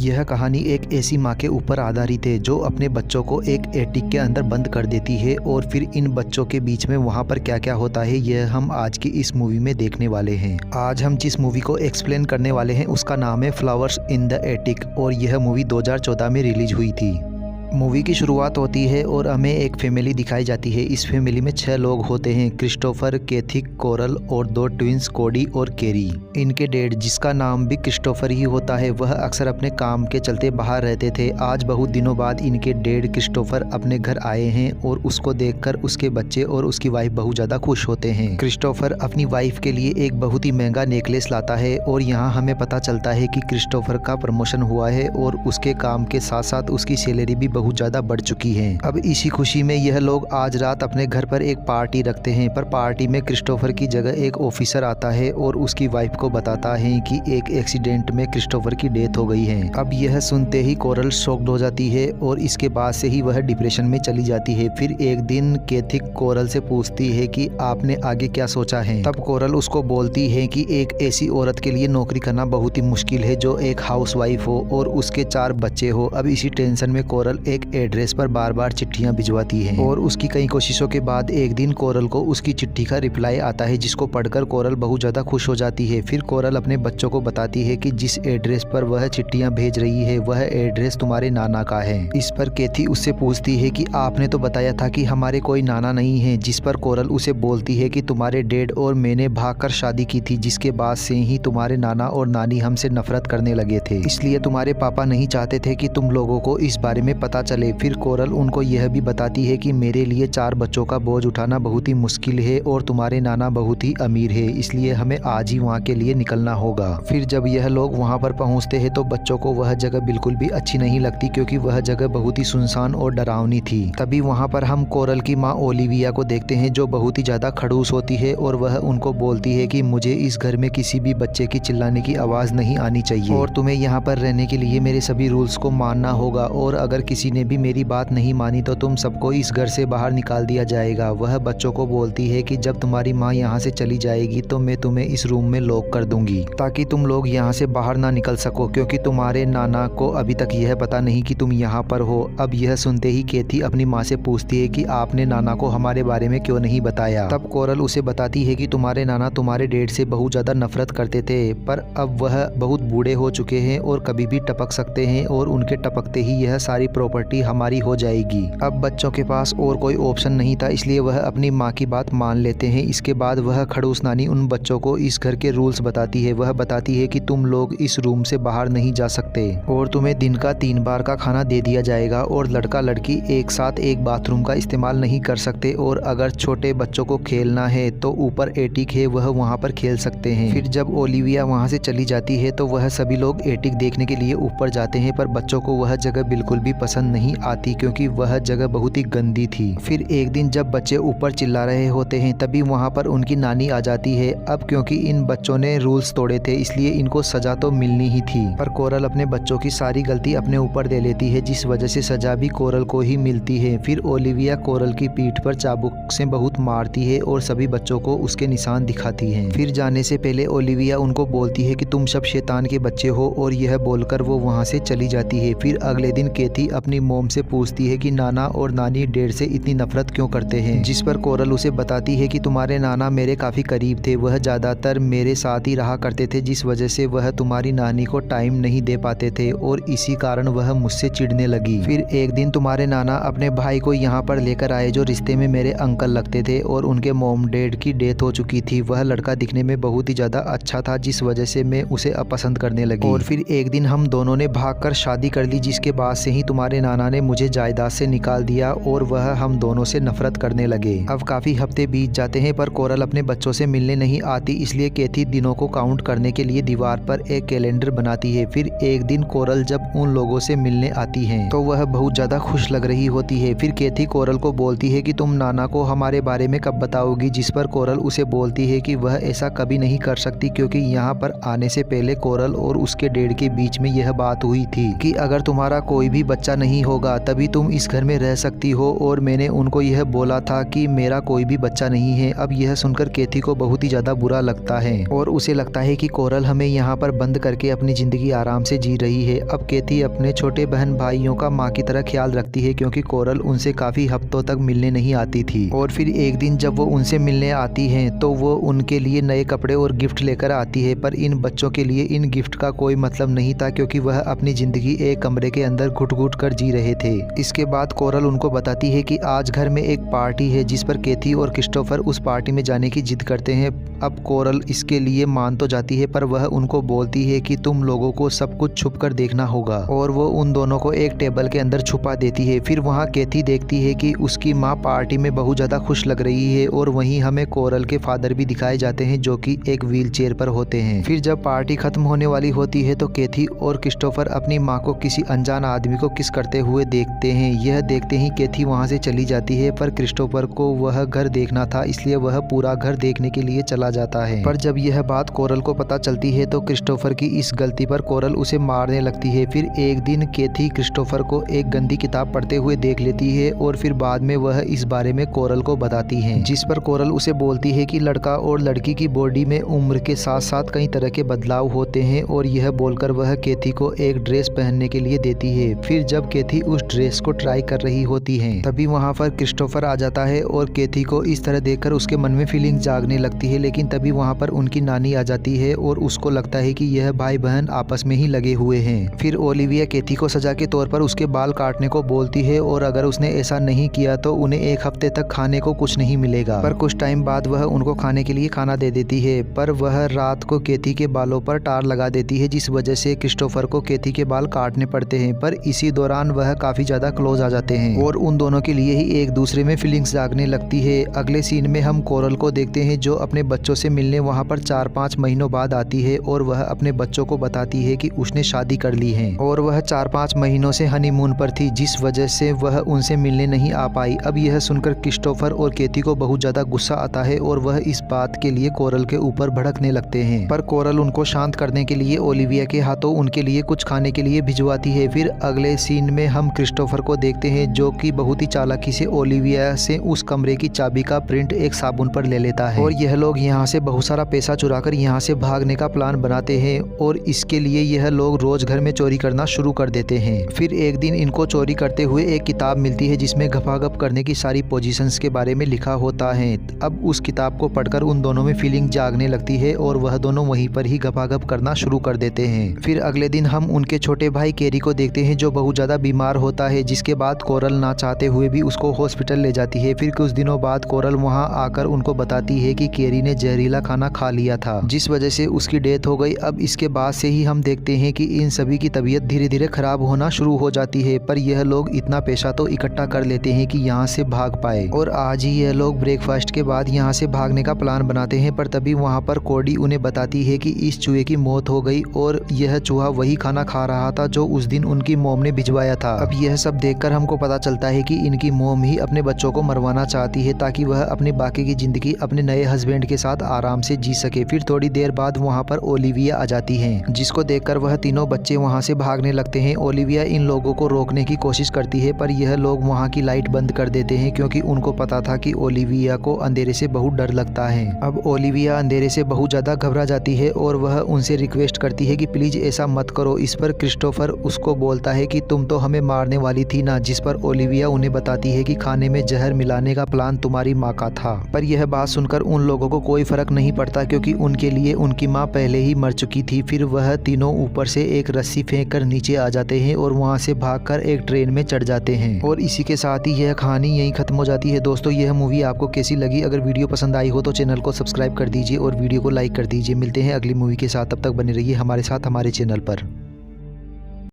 यह कहानी एक ऐसी माँ के ऊपर आधारित है जो अपने बच्चों को एक एटिक के अंदर बंद कर देती है और फिर इन बच्चों के बीच में वहाँ पर क्या क्या होता है यह हम आज की इस मूवी में देखने वाले हैं। आज हम जिस मूवी को एक्सप्लेन करने वाले हैं उसका नाम है फ्लावर्स इन द एटिक और यह मूवी 2014 में रिलीज हुई थी। मूवी की शुरुआत होती है और हमें एक फैमिली दिखाई जाती है। इस फैमिली में 6 लोग होते हैं, क्रिस्टोफर, कैथी, कोरल और 2 ट्विंस कोडी और कैरी। इनके डैड जिसका नाम भी क्रिस्टोफर ही होता है वह अक्सर अपने काम के चलते बाहर रहते थे। आज बहुत दिनों बाद इनके डैड क्रिस्टोफर अपने घर आए हैं और उसको देखकर उसके बच्चे और उसकी वाइफ बहुत ज़्यादा खुश होते हैं। क्रिस्टोफर अपनी वाइफ के लिए एक बहुत ही महंगा नेकलेस लाता है और यहाँ हमें पता चलता है कि क्रिस्टोफर का प्रमोशन हुआ है और उसके काम के साथ साथ उसकी सैलरी भी बहुत ज़्यादा बढ़ चुकी है। अब इसी खुशी में यह लोग आज रात अपने घर पर एक पार्टी रखते हैं, पर पार्टी में क्रिस्टोफर की जगह एक ऑफिसर आता है और उसकी वाइफ को बताता है कि एक एक्सीडेंट में क्रिस्टोफर की डेथ हो गई है। अब यह सुनते ही कोरल शॉक्ड हो जाती है और इसके बाद से ही वह डिप्रेशन में चली जाती है। फिर एक दिन कैथी कोरल से पूछती है कि आपने आगे क्या सोचा है। तब कोरल उसको बोलती है कि एक ऐसी औरत के लिए नौकरी करना बहुत ही मुश्किल है जो एक हाउसवाइफ हो और उसके 4 बच्चे हो। अब इसी टेंशन में कोरल एक एड्रेस पर बार बार चिट्ठियां भिजवाती है और उसकी कई कोशिशों के बाद एक दिन कोरल को उसकी चिट्ठी का रिप्लाई आता है जिसको पढ़कर कोरल बहुत ज़्यादा खुश हो जाती है। फिर कोरल अपने बच्चों को बताती है कि जिस एड्रेस पर वह चिट्ठियां भेज रही है वह एड्रेस तुम्हारे नाना का है। इस पर कैथी उससे पूछती है कि आपने तो बताया था कि हमारे कोई नाना नहीं है, जिस पर कोरल उसे बोलती है कि तुम्हारे डैड और मैंने भागकर शादी की थी जिसके बाद से ही तुम्हारे नाना और नानी हमसे नफरत करने लगे थे, इसलिए तुम्हारे पापा नहीं चाहते थे कि तुम लोगों को इस बारे में पता चले। फिर कोरल उनको यह भी बताती है कि मेरे लिए 4 बच्चों का बोझ उठाना बहुत ही मुश्किल है और तुम्हारे नाना बहुत ही अमीर है, इसलिए हमें आज ही वहाँ के लिए निकलना होगा। फिर जब यह लोग वहाँ पर पहुँचते हैं तो बच्चों को वह जगह बिल्कुल भी अच्छी नहीं लगती क्योंकि वह जगह बहुत ही सुनसान और डरावनी थी। तभी वहाँ पर हम कोरल की माँ ओलिविया को देखते हैं जो बहुत ही ज़्यादा खड़ूस होती है और वह उनको बोलती है कि मुझे इस घर में किसी भी बच्चे की चिल्लाने की आवाज़ नहीं आनी चाहिए और तुम्हें यहाँ पर रहने के लिए मेरे सभी रूल्स को मानना होगा और अगर किसी ने भी मेरी बात नहीं मानी तो तुम सबको इस घर से बाहर निकाल दिया जाएगा। वह बच्चों को बोलती है कि जब तुम्हारी माँ यहाँ से चली जाएगी तो मैं तुम्हें इस रूम में लॉक कर दूंगी ताकि तुम लोग यहाँ से बाहर ना निकल सको क्योंकि तुम्हारे नाना को अभी तक यह पता नहीं कि तुम यहाँ पर हो। अब यह सुनते ही कैथी अपनी माँ से पूछती है कि आपने नाना को हमारे बारे में क्यों नहीं बताया। तब कोरल उसे बताती है कि तुम्हारे नाना तुम्हारे डैड से बहुत ज़्यादा नफरत करते थे पर अब वह बहुत बूढ़े हो चुके हैं और कभी भी टपक सकते हैं और उनके टपकते ही यह सारी प्रॉपर्टी हमारी हो जाएगी। अब बच्चों के पास और कोई ऑप्शन नहीं था इसलिए वह अपनी माँ की बात मान लेते हैं। इसके बाद वह खड़ूस नानी उन बच्चों को इस घर के रूल्स बताती है। वह बताती है कि तुम लोग इस रूम से बाहर नहीं जा सकते और तुम्हें दिन का 3 बार का खाना दे दिया जाएगा और लड़का लड़की एक साथ एक बाथरूम का इस्तेमाल नहीं कर सकते और अगर छोटे बच्चों को खेलना है तो ऊपर एटिक है वह वहाँ पर खेल सकते हैं। फिर जब ओलिविया वहाँ से चली जाती है तो वह सभी लोग एटिक देखने के लिए ऊपर जाते हैं पर बच्चों को वह जगह बिल्कुल भी पसंद नहीं आती क्योंकि वह जगह बहुत ही गंदी थी। फिर एक दिन जब बच्चे ऊपर चिल्ला रहे होते हैं तभी वहाँ पर उनकी नानी आ जाती है। अब क्योंकि इन बच्चों ने रूल्स तोड़े थे इसलिए इनको सजा तो मिलनी ही थी पर कोरल अपने बच्चों की सारी गलती अपने ऊपर ले लेती है जिस वजह से सजा भी कोरल को ही मिलती है। फिर ओलिविया कोरल की पीठ पर चाबुक से बहुत मारती है और सभी बच्चों को उसके निशान दिखाती है। फिर जाने से पहले ओलिविया उनको बोलती है कि तुम सब शैतान के बच्चे हो और यह बोलकर वो वहाँ से चली जाती है। फिर अगले दिन कैथी अपनी मोम से पूछती है कि नाना और नानी डैड से इतनी नफरत क्यों करते हैं, जिस पर कोरल उसे बताती है कि तुम्हारे नाना मेरे काफी करीब थे, वह ज्यादातर मेरे साथ ही रहा करते थे जिस वजह से वह तुम्हारी नानी को टाइम नहीं दे पाते थे और इसी कारण वह मुझसे चिढ़ने लगी। फिर एक दिन तुम्हारे नाना अपने भाई को यहाँ पर लेकर आए जो रिश्ते में मेरे अंकल लगते थे और उनके मोम डैड की डेथ हो चुकी थी। वह लड़का दिखने में बहुत ही ज्यादा अच्छा था जिस वजह से मैं उसे अपसंद करने लगी और फिर एक दिन हम दोनों ने भागकर शादी कर ली जिसके बाद से ही तुम्हारे नाना ने मुझे जायदाद से निकाल दिया और वह हम दोनों से नफरत करने लगे। अब काफी हफ्ते बीत जाते हैं पर कोरल अपने बच्चों से मिलने नहीं आती इसलिए कैथी दिनों को काउंट करने के लिए दीवार पर एक कैलेंडर बनाती है। फिर एक दिन कोरल जब उन लोगों से मिलने आती है तो वह बहुत ज्यादा खुश लग रही होती है। फिर कैथी कोरल को बोलती है कि तुम नाना को हमारे बारे में कब बताओगी, जिस पर कोरल उसे बोलती है कि वह ऐसा कभी नहीं कर सकती क्योंकि यहाँ पर आने से पहले कोरल और उसके डैड के बीच में यह बात हुई थी कि अगर तुम्हारा कोई भी बच्चा नहीं नहीं होगा तभी तुम इस घर में रह सकती हो और मैंने उनको यह बोला था कि मेरा कोई भी बच्चा नहीं है। अब यह सुनकर कैथी को बहुत ही ज़्यादा बुरा लगता है और उसे लगता है कि कोरल हमें यहाँ पर बंद करके अपनी ज़िंदगी आराम से जी रही है। अब कैथी अपने छोटे बहन भाइयों का माँ की तरह ख्याल रखती है क्योंकि कोरल उनसे काफ़ी हफ्तों तक मिलने नहीं आती थी। और फिर एक दिन जब वो उनसे मिलने आती हैं तो वो उनके लिए नए कपड़े और गिफ्ट लेकर आती है, पर इन बच्चों के लिए इन गिफ्ट का कोई मतलब नहीं था क्योंकि वह अपनी ज़िंदगी एक कमरे के अंदर घुट घुट कर जी रहे थे। इसके बाद कोरल उनको बताती है कि आज घर में एक पार्टी है जिस पर कैथी और क्रिस्टोफर उस पार्टी में जाने की जिद करते हैं। अब कोरल इसके लिए मान तो जाती है पर वह उनको बोलती है कि तुम लोगों को सब कुछ छुप कर देखना होगा और वो उन दोनों को एक टेबल के अंदर छुपा देती है। फिर वहाँ कैथी देखती है कि उसकी माँ पार्टी में बहुत ज़्यादा खुश लग रही है और वहीं हमें कोरल के फादर भी दिखाए जाते हैं जो कि एक व्हील चेयर पर होते हैं। फिर जब पार्टी खत्म होने वाली होती है तो कैथी और क्रिस्टोफर अपनी माँ को किसी अनजान आदमी को किस करते हुए देखते हैं। यह देखते ही कैथी वहाँ से चली जाती है पर क्रिस्टोफर को वह घर देखना था इसलिए वह पूरा घर देखने के लिए चला जाता है। पर जब यह बात कोरल को पता चलती है तो क्रिस्टोफर की इस गलती पर कोरल उसे मारने लगती है। फिर एक दिन कैथी क्रिस्टोफर को एक गंदी किताब पढ़ते हुए देख लेती है और फिर बाद में वह इस बारे में कोरल को बताती है, जिस पर कोरल उसे बोलती है कि लड़का और लड़की की बॉडी में उम्र के साथ साथ कई तरह के बदलाव होते हैं और यह बोलकर वह कैथी को एक ड्रेस पहनने के लिए देती है। फिर जब कैथी उस ड्रेस को ट्राई कर रही होती है तभी वहाँ पर क्रिस्टोफर आ जाता है और कैथी को इस तरह देखकर उसके मन में फीलिंग जागने लगती है। लेकिन तभी वहाँ पर उनकी नानी आ जाती है और उसको लगता है कि यह भाई बहन आपस में ही लगे हुए हैं। फिर ओलिविया कैथी को सजा के तौर पर उसके बाल काटने को बोलती है और अगर उसने ऐसा नहीं किया तो उन्हें एक हफ्ते तक खाने को कुछ नहीं मिलेगा। पर कुछ टाइम बाद वह उनको खाने के लिए खाना दे देती है पर वह रात को कैथी के बालों पर टार लगा देती है जिस वजह से क्रिस्टोफर को कैथी के बाल काटने पड़ते हैं। पर इसी दौरान वह काफी ज्यादा क्लोज आ जाते हैं और उन दोनों के लिए ही एक दूसरे में फीलिंग्स जागने लगती है। अगले सीन में हम कोरल को देखते हैं जो अपने बच्चों से मिलने वहाँ पर 4-5 महीनों बाद आती है और वह अपने बच्चों को बताती है कि उसने शादी कर ली है और वह 4-5 महीनों से हनीमून पर थी जिस वजह से वह उनसे मिलने नहीं आ पाई। अब यह सुनकर क्रिस्टोफर और कैथी को बहुत ज्यादा गुस्सा आता है और वह इस बात के लिए कोरल के ऊपर भड़कने लगते हैं। पर कोरल उनको शांत करने के लिए ओलिविया के हाथों उनके लिए कुछ खाने के लिए भिजवाती है। फिर अगले सीन में हम क्रिस्टोफर को देखते हैं जो कि बहुत ही चालाकी से ओलिविया से उस कमरे की चाबी का प्रिंट एक साबुन पर ले लेता है और यह लोग यहाँ से बहुत सारा पैसा चुराकर यहाँ से भागने का प्लान बनाते हैं और इसके लिए यह लोग रोज घर में चोरी करना शुरू कर देते हैं। फिर एक दिन इनको चोरी करते हुए एक किताब मिलती है जिसमें गपागप करने की सारी पोजीशंस के बारे में लिखा होता है। अब उस किताब को पढ़कर उन दोनों में फीलिंग जागने लगती है और वह दोनों वहीं पर ही गपागप करना शुरू कर देते हैं। फिर अगले दिन हम उनके छोटे भाई कैरी को देखते हैं जो बहुत ज्यादा बीमार होता है जिसके बाद कोरल ना चाहते हुए भी उसको हॉस्पिटल ले जाती है। फिर कुछ दिनों बाद कोरल वहाँ आकर उनको बताती है कि कैरी ने जहरीला खाना खा लिया था जिस वजह से उसकी डेथ हो गई। अब इसके बाद से ही हम देखते हैं कि इन सभी की तबीयत धीरे धीरे खराब होना शुरू हो जाती है पर यह लोग इतना पैसा तो इकट्ठा कर लेते हैं कि यहाँ से भाग पाए और आज ही यह लोग ब्रेकफास्ट के बाद यहाँ से भागने का प्लान बनाते हैं। पर तभी वहाँ पर कोडी उन्हें बताती है कि इस चूहे की मौत हो गई और यह चूहा वही खाना खा रहा था जो उस दिन उनकी मोम ने भिजवाया था। अब यह सब देखकर हमको पता चलता है कि इनकी मोम ही अपने बच्चों को मरवाना चाहती है ताकि वह अपनी बाकी की जिंदगी अपने नए हस्बैंड के साथ आराम से जी सके। फिर थोड़ी देर बाद वहाँ पर ओलिविया आ जाती है जिसको देखकर वह तीनों बच्चे वहाँ से भागने लगते हैं। ओलिविया इन लोगों को रोकने की कोशिश करती है पर यह लोग वहाँ की लाइट बंद कर देते हैं क्योंकि उनको पता था कि ओलिविया को अंधेरे से बहुत डर लगता है। अब ओलिविया अंधेरे से बहुत ज्यादा घबरा जाती है और वह उनसे रिक्वेस्ट करती है कि प्लीज ऐसा मत करो। इस पर क्रिस्टोफर उसको बोलता है कि तुम तो हमें मारने वाली थी ना, जिस पर ओलिविया उन्हें बताती है कि खाने में जहर मिलाने का प्लान तुम्हारी माँ का था। पर यह बात सुनकर उन लोगों को कोई फर्क नहीं पड़ता क्योंकि उनके लिए उनकी माँ पहले ही मर चुकी थी। फिर वह तीनों ऊपर से एक रस्सी फेंक कर नीचे आ जाते हैं और वहाँ से भागकर एक ट्रेन में चढ़ जाते हैं और इसी के साथ ही यह कहानी यहीं खत्म हो जाती है। दोस्तों यह मूवी आपको कैसी लगी? अगर वीडियो पसंद आई हो तो चैनल को सब्सक्राइब कर दीजिए और वीडियो को लाइक कर दीजिए। मिलते हैं अगली मूवी के साथ, तब तक बने रहिए हमारे साथ हमारे चैनल पर।